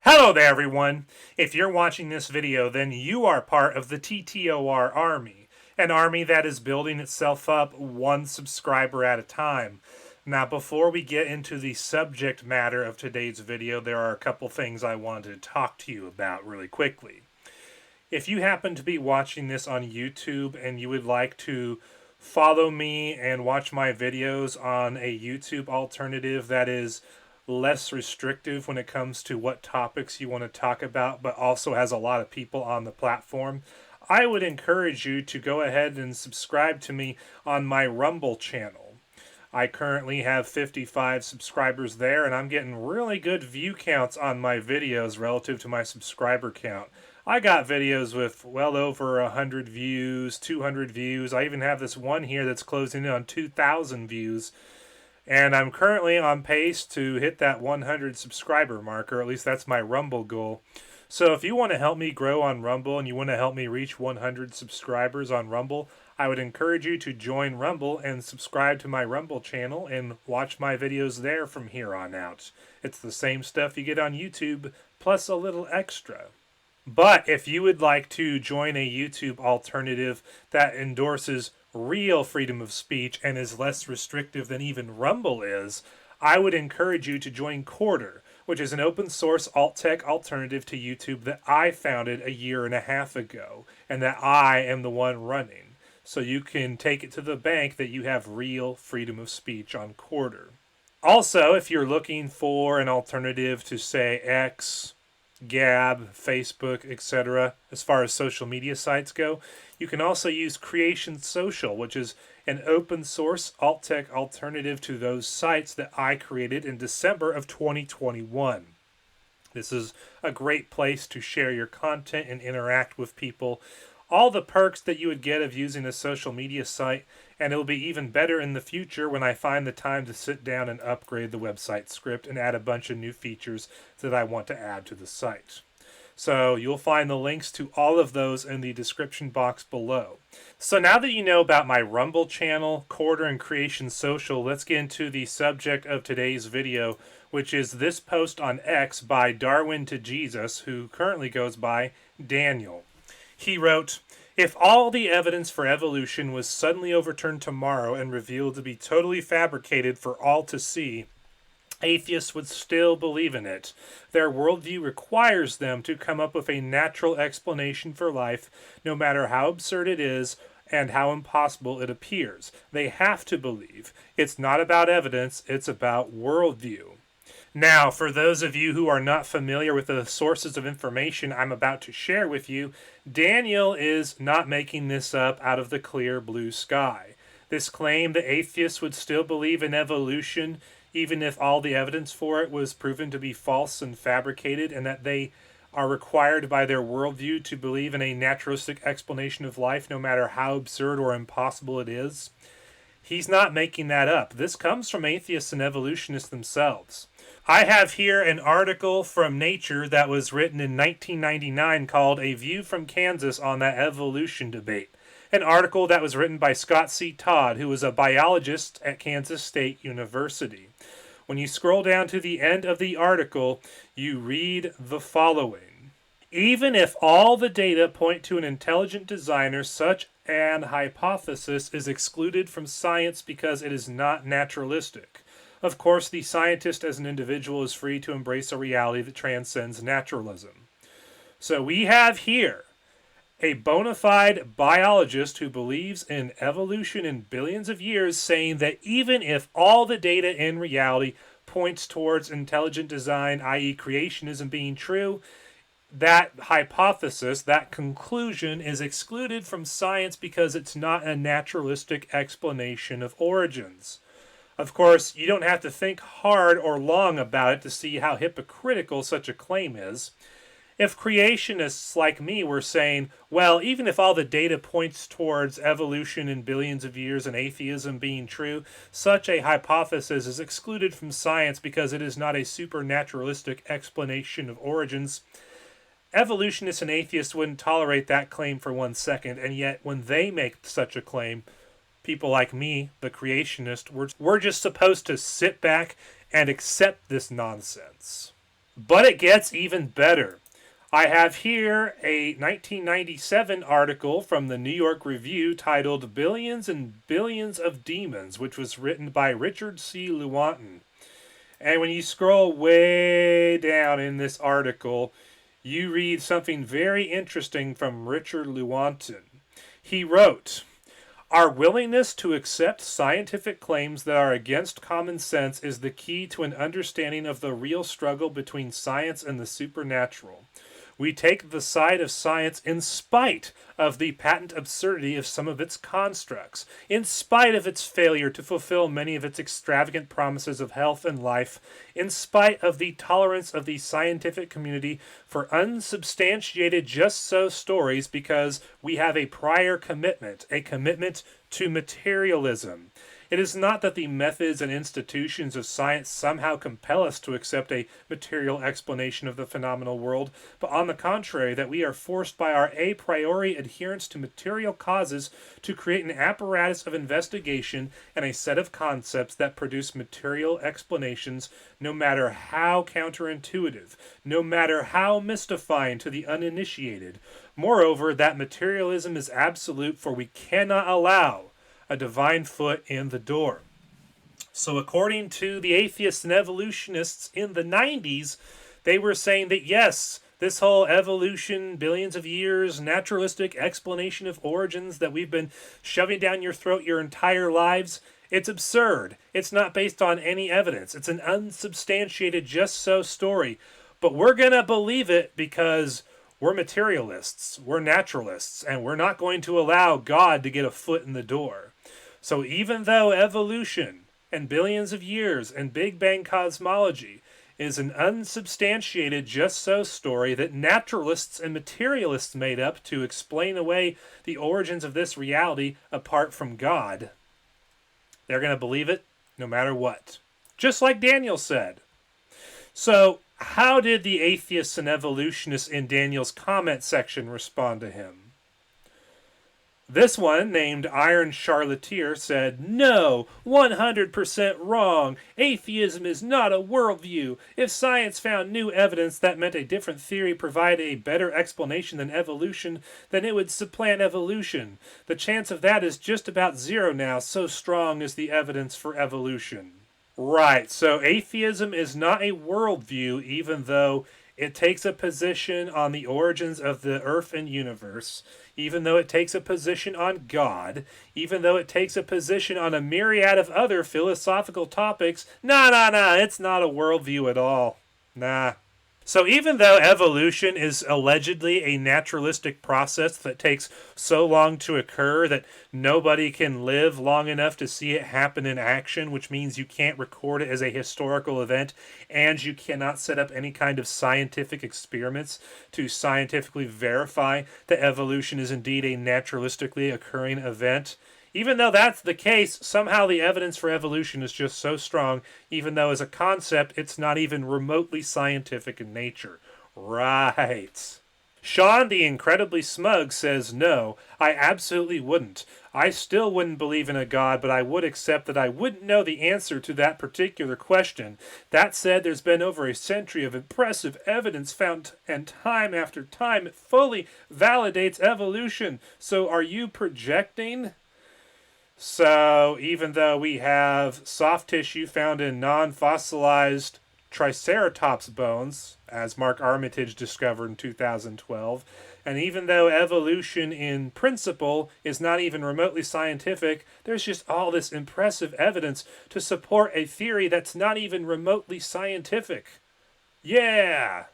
Hello there, everyone. If you're watching this video, then you are part of the TTOR army, an army that is building itself up one subscriber at a time. Now, before we get into the subject matter of today's video, there are a couple things I wanted to talk to you about really quickly. If you happen to be watching this on YouTube and you would like to follow me and watch my videos on a YouTube alternative that is less restrictive when it comes to what topics you want to talk about, but also has a lot of people on the platform, I would encourage you to go ahead and subscribe to me on my Rumble channel. I currently have 55 subscribers there, and I'm getting really good view counts on my videos relative to my subscriber count. I got videos with well over 100 views, 200 views. I even have this one here that's closing in on 2,000 views. And I'm currently on pace to hit that 100 subscriber marker. At least that's my Rumble goal. So if you want to help me grow on Rumble and you want to help me reach 100 subscribers on Rumble, I would encourage you to join Rumble and subscribe to my Rumble channel and watch my videos there from here on out. It's the same stuff you get on YouTube, plus a little extra. But if you would like to join a YouTube alternative that endorses real freedom of speech and is less restrictive than even Rumble is, I would encourage you to join Quarter, which is an open source alt-tech alternative to YouTube that I founded a year and a half ago, and that I am the one running. So you can take it to the bank that you have real freedom of speech on Quarter. Also, if you're looking for an alternative to, say, X, Gab, Facebook, etc., as far as social media sites go, you can also use Creation Social, which is an open source alt-tech alternative to those sites that I created in December of 2021. This is a great place to share your content and interact with people. All the perks that you would get of using a social media site, and it'll be even better in the future when I find the time to sit down and upgrade the website script and add a bunch of new features that I want to add to the site. So you'll find the links to all of those in the description box below. So now that you know about my Rumble channel, Quarter, and Creation Social, let's get into the subject of today's video, which is this post on X by Darwin to Jesus, who currently goes by Daniel. He wrote, "If all the evidence for evolution was suddenly overturned tomorrow and revealed to be totally fabricated for all to see, atheists would still believe in it. Their worldview requires them to come up with a natural explanation for life, no matter how absurd it is and how impossible it appears. They have to believe. It's not about evidence, it's about worldview." Now, for those of you who are not familiar with the sources of information I'm about to share with you, Daniel is not making this up out of the clear blue sky. This claim that atheists would still believe in evolution, even if all the evidence for it was proven to be false and fabricated, and that they are required by their worldview to believe in a naturalistic explanation of life, no matter how absurd or impossible it is. He's not making that up. This comes from atheists and evolutionists themselves. I have here an article from Nature that was written in 1999 called "A View from Kansas on that Evolution Debate." An article that was written by Scott C. Todd, who was a biologist at Kansas State University. When you scroll down to the end of the article, you read the following. "Even if all the data point to an intelligent designer, such an hypothesis is excluded from science because it is not naturalistic. Of course, the scientist as an individual is free to embrace a reality that transcends naturalism." So we have here a bona fide biologist who believes in evolution in billions of years saying that even if all the data in reality points towards intelligent design, i.e. creationism, being true, that hypothesis, that conclusion, is excluded from science because it's not a naturalistic explanation of origins. Of course, you don't have to think hard or long about it to see how hypocritical such a claim is. If creationists like me were saying, well, even if all the data points towards evolution in billions of years and atheism being true, such a hypothesis is excluded from science because it is not a supernaturalistic explanation of origins, evolutionists and atheists wouldn't tolerate that claim for 1 second, and yet when they make such a claim, people like me, the creationist, we're just supposed to sit back and accept this nonsense. But it gets even better. I have here a 1997 article from the New York Review titled Billions and Billions of Demons, which was written by Richard C. Lewontin. And when you scroll way down in this article, you read something very interesting from Richard Lewontin. He wrote, "Our willingness to accept scientific claims that are against common sense is the key to an understanding of the real struggle between science and the supernatural. We take the side of science in spite of the patent absurdity of some of its constructs, in spite of its failure to fulfill many of its extravagant promises of health and life, in spite of the tolerance of the scientific community for unsubstantiated just-so stories, because we have a prior commitment, a commitment to materialism. It is not that the methods and institutions of science somehow compel us to accept a material explanation of the phenomenal world, but on the contrary, that we are forced by our a priori adherence to material causes to create an apparatus of investigation and a set of concepts that produce material explanations, no matter how counterintuitive, no matter how mystifying to the uninitiated. Moreover, that materialism is absolute, for we cannot allow a divine foot in the door." So according to the atheists and evolutionists in the 90s, they were saying that yes, this whole evolution, billions of years, naturalistic explanation of origins that we've been shoving down your throat your entire lives, it's absurd. It's not based on any evidence. It's an unsubstantiated just-so story. But we're going to believe it because we're materialists, we're naturalists, and we're not going to allow God to get a foot in the door. So even though evolution and billions of years and Big Bang cosmology is an unsubstantiated just-so story that naturalists and materialists made up to explain away the origins of this reality apart from God, they're going to believe it no matter what. Just like Daniel said. So how did the atheists and evolutionists in Daniel's comment section respond to him? This one, named Iron Charlatier, said, "No, 100% wrong. Atheism is not a worldview. If science found new evidence that meant a different theory provided a better explanation than evolution, then it would supplant evolution. The chance of that is just about zero now, so strong is the evidence for evolution." Right, so atheism is not a worldview, even though it takes a position on the origins of the earth and universe, even though it takes a position on God, even though it takes a position on a myriad of other philosophical topics. Nah, it's not a worldview at all. Nah. So even though evolution is allegedly a naturalistic process that takes so long to occur that nobody can live long enough to see it happen in action, which means you can't record it as a historical event, and you cannot set up any kind of scientific experiments to scientifically verify that evolution is indeed a naturalistically occurring event, even though that's the case, somehow the evidence for evolution is just so strong, even though as a concept, it's not even remotely scientific in nature. Right. Sean the Incredibly Smug says, "No, I absolutely wouldn't. I still wouldn't believe in a God, but I would accept that I wouldn't know the answer to that particular question. That said, there's been over a century of impressive evidence found, and time after time it fully validates evolution. So are you projecting?" So even though we have soft tissue found in non-fossilized Triceratops bones, as Mark Armitage discovered in 2012, and even though evolution in principle is not even remotely scientific, there's just all this impressive evidence to support a theory that's not even remotely scientific. Yeah!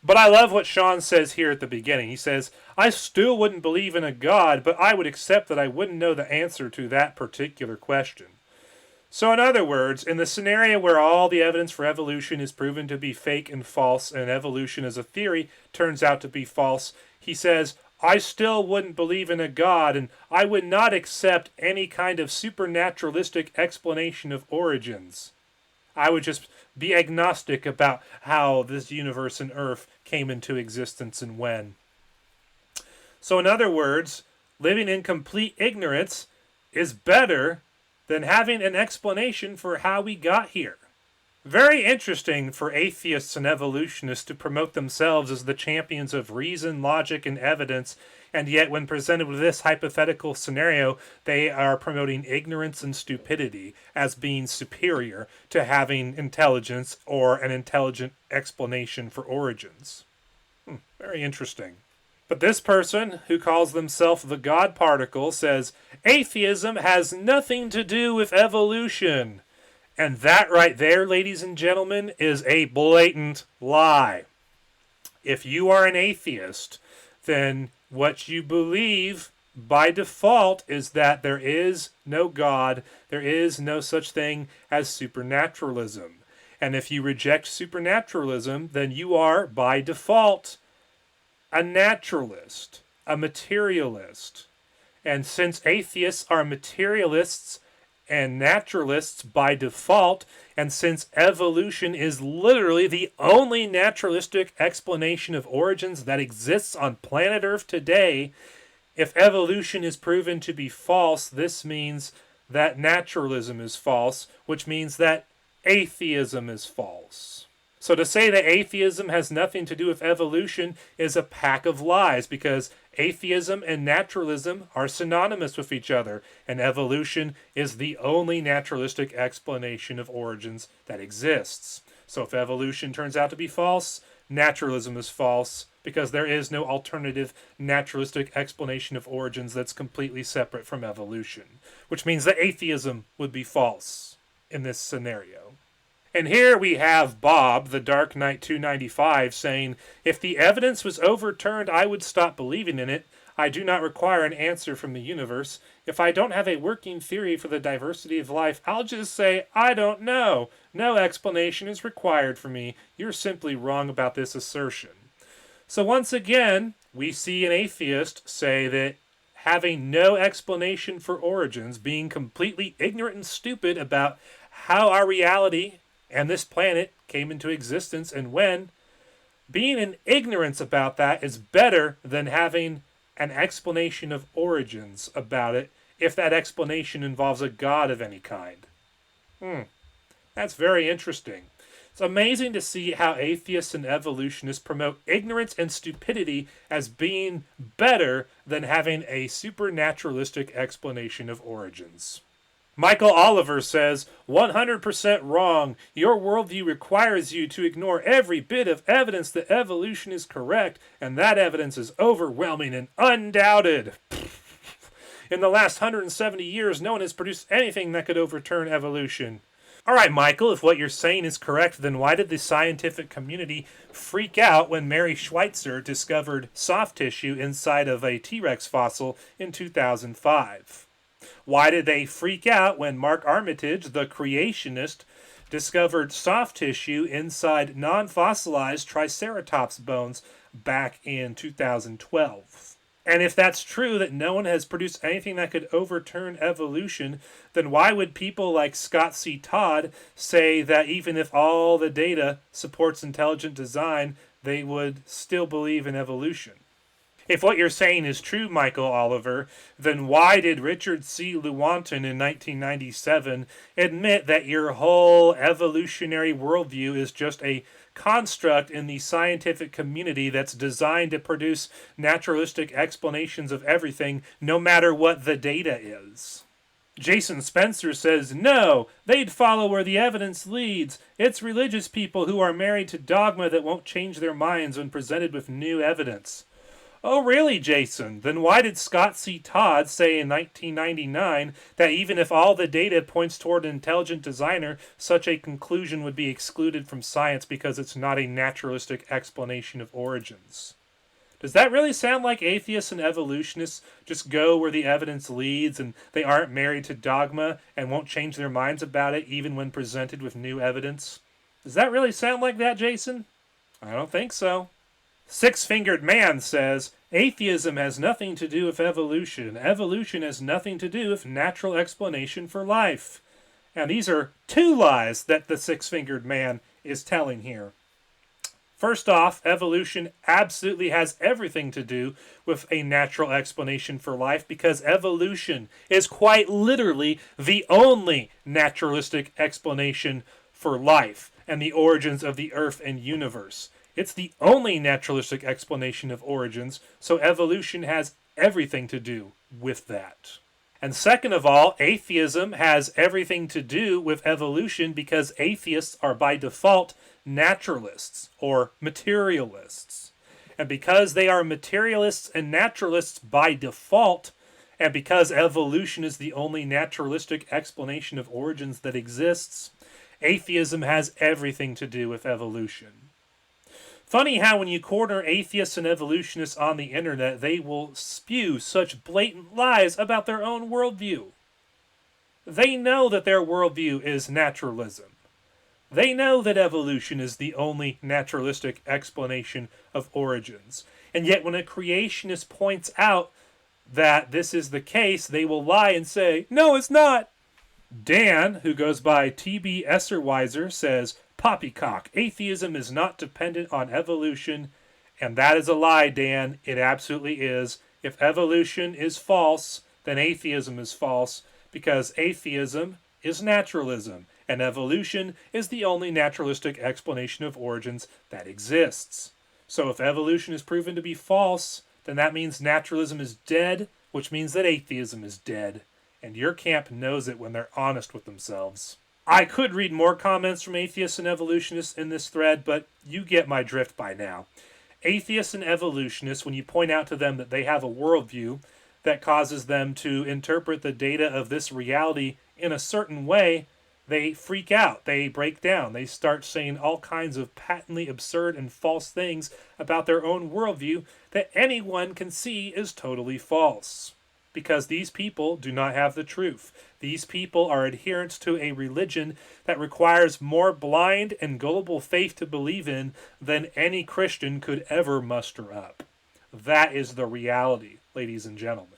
But I love what Sean says here at the beginning. He says, "I still wouldn't believe in a God, but I would accept that I wouldn't know the answer to that particular question." So in other words, in the scenario where all the evidence for evolution is proven to be fake and false, and evolution as a theory turns out to be false, he says, "I still wouldn't believe in a God, and I would not accept any kind of supernaturalistic explanation of origins. I would just be agnostic about how this universe and Earth came into existence and when." So in other words, living in complete ignorance is better than having an explanation for how we got here. Very interesting for atheists and evolutionists to promote themselves as the champions of reason, logic, and evidence, and yet when presented with this hypothetical scenario, they are promoting ignorance and stupidity as being superior to having intelligence or an intelligent explanation for origins. Very interesting. But this person, who calls themselves the God Particle, says atheism has nothing to do with evolution. And that right there, ladies and gentlemen, is a blatant lie. If you are an atheist, then what you believe by default is that there is no God, there is no such thing as supernaturalism. And if you reject supernaturalism, then you are, by default, a naturalist, a materialist. And since atheists are materialists and naturalists by default, and since evolution is literally the only naturalistic explanation of origins that exists on planet Earth today, if evolution is proven to be false, this means that naturalism is false, which means that atheism is false. So to say that atheism has nothing to do with evolution is a pack of lies, because atheism and naturalism are synonymous with each other, and evolution is the only naturalistic explanation of origins that exists. So if evolution turns out to be false, naturalism is false, because there is no alternative naturalistic explanation of origins that's completely separate from evolution, which means that atheism would be false in this scenario. And here we have Bob, the Dark Knight 295, saying, if the evidence was overturned, I would stop believing in it. I do not require an answer from the universe. If I don't have a working theory for the diversity of life, I'll just say, I don't know. No explanation is required for me. You're simply wrong about this assertion. So once again, we see an atheist say that having no explanation for origins, being completely ignorant and stupid about how our reality and this planet came into existence and when, being in ignorance about that is better than having an explanation of origins about it if that explanation involves a god of any kind. That's very interesting. It's amazing to see how atheists and evolutionists promote ignorance and stupidity as being better than having a supernaturalistic explanation of origins. Michael Oliver says, 100% wrong. Your worldview requires you to ignore every bit of evidence that evolution is correct, and that evidence is overwhelming and undoubted. In the last 170 years, no one has produced anything that could overturn evolution. All right, Michael, if what you're saying is correct, then why did the scientific community freak out when Mary Schweitzer discovered soft tissue inside of a T-Rex fossil in 2005? Why did they freak out when Mark Armitage, the creationist, discovered soft tissue inside non-fossilized Triceratops bones back in 2012? And if that's true, that no one has produced anything that could overturn evolution, then why would people like Scott C. Todd say that even if all the data supports intelligent design, they would still believe in evolution? If what you're saying is true, Michael Oliver, then why did Richard C. Lewontin in 1997 admit that your whole evolutionary worldview is just a construct in the scientific community that's designed to produce naturalistic explanations of everything, no matter what the data is? Jason Spencer says, no, they'd follow where the evidence leads. It's religious people who are married to dogma that won't change their minds when presented with new evidence. Oh, really, Jason? Then why did Scott C. Todd say in 1999 that even if all the data points toward an intelligent designer, such a conclusion would be excluded from science because it's not a naturalistic explanation of origins? Does that really sound like atheists and evolutionists just go where the evidence leads and they aren't married to dogma and won't change their minds about it even when presented with new evidence? Does that really sound like that, Jason? I don't think so. Six-Fingered Man says, atheism has nothing to do with evolution. Evolution has nothing to do with natural explanation for life. And these are two lies that the Six-Fingered Man is telling here. First off, evolution absolutely has everything to do with a natural explanation for life because evolution is quite literally the only naturalistic explanation for life. and the origins of the earth and universe. It's the only naturalistic explanation of origins, so evolution has everything to do with that. And second of all, atheism has everything to do with evolution because atheists are by default naturalists or materialists. And because they are materialists and naturalists by default, and because evolution is the only naturalistic explanation of origins that exists, atheism has everything to do with evolution. Funny how when you corner atheists and evolutionists on the internet, they will spew such blatant lies about their own worldview. They know that their worldview is naturalism. They know that evolution is the only naturalistic explanation of origins. And yet when a creationist points out that this is the case, they will lie and say, no, it's not. Dan, who goes by TB Esserweiser, says, poppycock, atheism is not dependent on evolution, and that is a lie, Dan. It absolutely is. If evolution is false, then atheism is false, because atheism is naturalism, and evolution is the only naturalistic explanation of origins that exists. So if evolution is proven to be false, then that means naturalism is dead, which means that atheism is dead. And your camp knows it when they're honest with themselves. I could read more comments from atheists and evolutionists in this thread, but you get my drift by now. Atheists and evolutionists, when you point out to them that they have a worldview that causes them to interpret the data of this reality in a certain way, they freak out, they break down, they start saying all kinds of patently absurd and false things about their own worldview that anyone can see is totally false. Because these people do not have the truth. These people are adherents to a religion that requires more blind and gullible faith to believe in than any Christian could ever muster up. That is the reality, ladies and gentlemen.